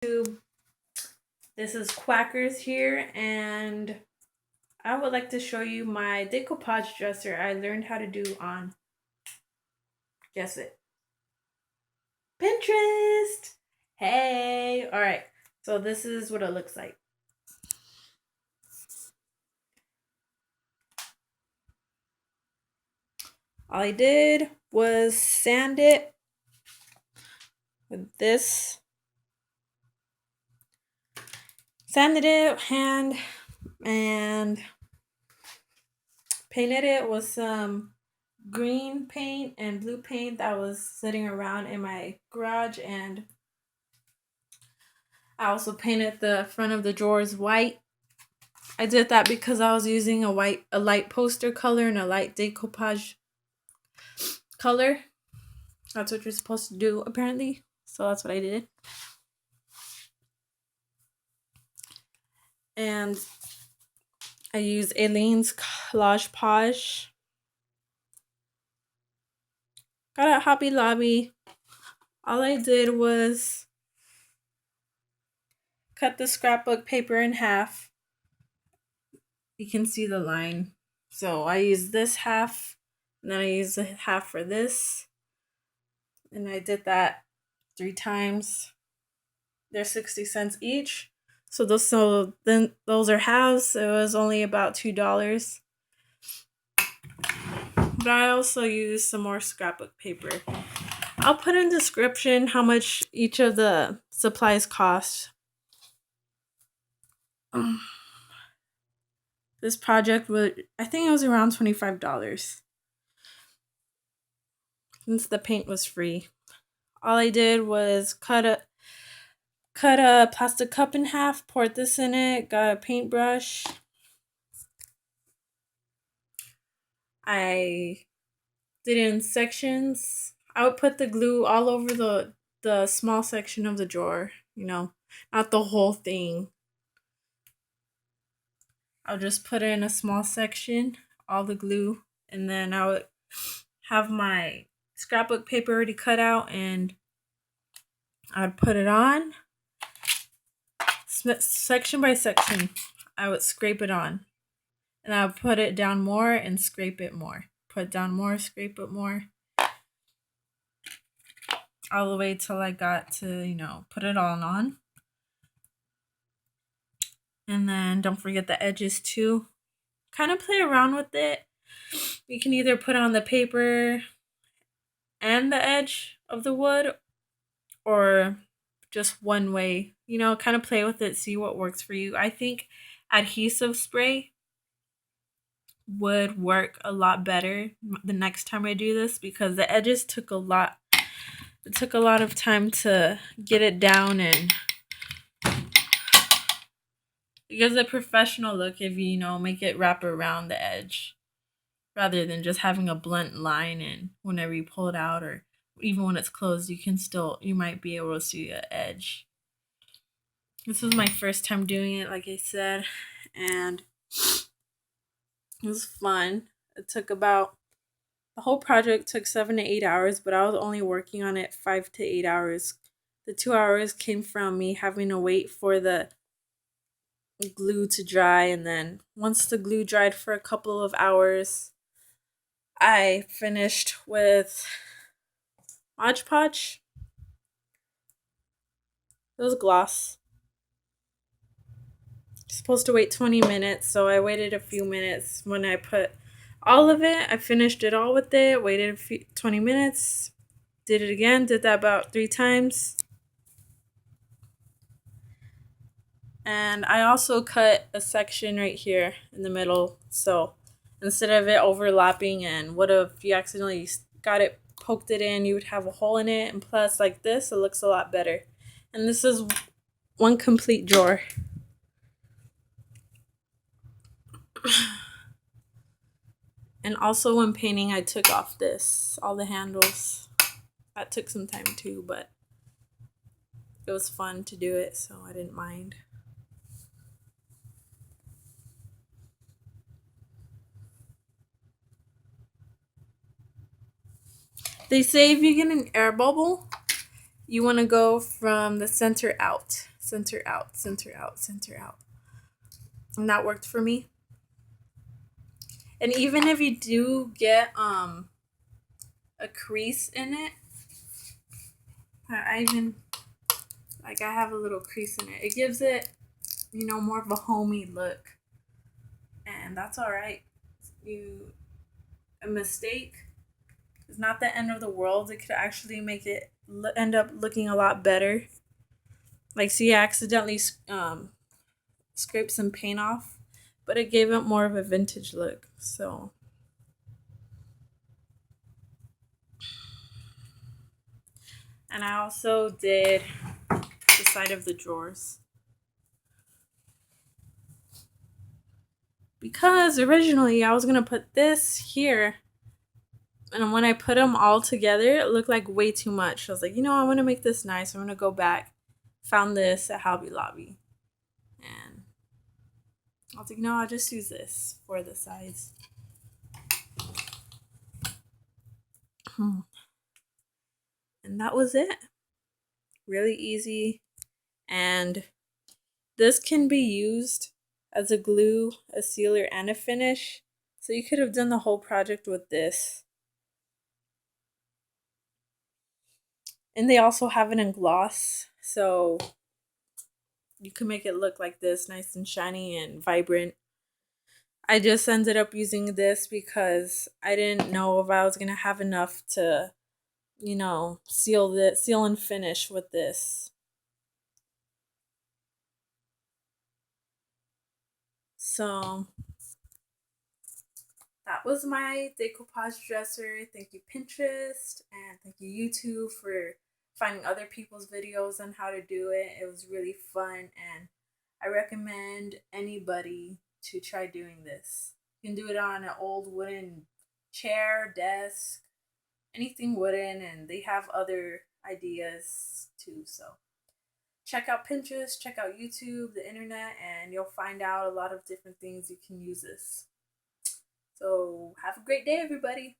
This is Quackers here, and I would like to show you my decoupage dresser I learned how to do on, guess it, Pinterest. Hey, all right. So this is what it looks like. All I did was sand it with this, sanded it hand, and painted it with some green paint and blue paint that was sitting around in my garage, and I also painted the front of the drawers white. I did that because I was using a light poster color and a light decoupage color. That's what you're supposed to do apparently. So that's what I did. And I used Aleen's Collage Pauge. Got it at Hobby Lobby. All I did was cut the scrapbook paper in half. You can see the line. So I used this half, and then I used the half for this. And I did that 3 times. They're 60 cents each. So then those are halves. It was only about $2. But I also used some more scrapbook paper. I'll put in the description how much each of the supplies cost. This project I think it was around $25. Since the paint was free. All I did was cut a plastic cup in half, poured this in it, got a paintbrush. I did it in sections. I would put the glue all over the small section of the drawer, not the whole thing. I'll just put it in a small section, all the glue, and then I would have my scrapbook paper already cut out, and I'd put it on. Section by section, I would scrape it on. And I would put it down more and scrape it more. Put it down more, scrape it more. All the way till I got to, put it all on. And then don't forget the edges too. Kind of play around with it. You can either put on the paper and the edge of the wood, or just one way. Kind of play with it, see what works for you. I think adhesive spray would work a lot better the next time I do this, because the edges took a lot of time to get it down, and it gives a professional look if you make it wrap around the edge rather than just having a blunt line, and whenever you pull it out or even when it's closed you might be able to see the edge. This was my first time doing it, like I said, and it was fun. The whole project took 7 to 8 hours, but I was only working on it 5 to 8 hours. The 2 hours came from me having to wait for the glue to dry, and then once the glue dried for a couple of hours, I finished with Mod Podge. It was gloss. Supposed to wait 20 minutes, so I waited a few minutes. When I put all of it, I finished it all with it, waited 20 minutes, did it again, did that about 3 times. And I also cut a section right here in the middle, so instead of it overlapping, and what if you accidentally poked it in, you would have a hole in it, and plus like this, it looks a lot better. And this is one complete drawer. And also when painting, I took off all the handles. That took some time too, but it was fun to do it, so I didn't mind. They say if you get an air bubble, you want to go from the center out. center out, center out, center out. And that worked for me. And even if you do get a crease in it, I even like I have a little crease in it. It gives it, you know, more of a homey look. And that's all right. You a mistake is not the end of the world. It could actually make it end up looking a lot better. Like, see, I accidentally scraped some paint off, but it gave it more of a vintage look. So, and I also did the side of the drawers. Because originally I was going to put this here. And when I put them all together, it looked like way too much. I was like, you know, I want to make this nice. I'm going to go back. Found this at Hobby Lobby. And I was like, no, I'll just use this for the sides. And that was it. Really easy. And this can be used as a glue, a sealer, and a finish. So you could have done the whole project with this. And they also have it in gloss. So you can make it look like this, nice and shiny and vibrant. I just ended up using this because I didn't know if I was going to have enough to, you know, seal and finish with this. So that was my decoupage dresser. Thank you, Pinterest, and thank you, YouTube, for finding other people's videos on how to do it. It was really fun, and I recommend anybody to try doing this. You can do it on an old wooden chair, desk, anything wooden, and they have other ideas too. So check out Pinterest, check out YouTube, the internet, and you'll find out a lot of different things you can use this. So have a great day, everybody.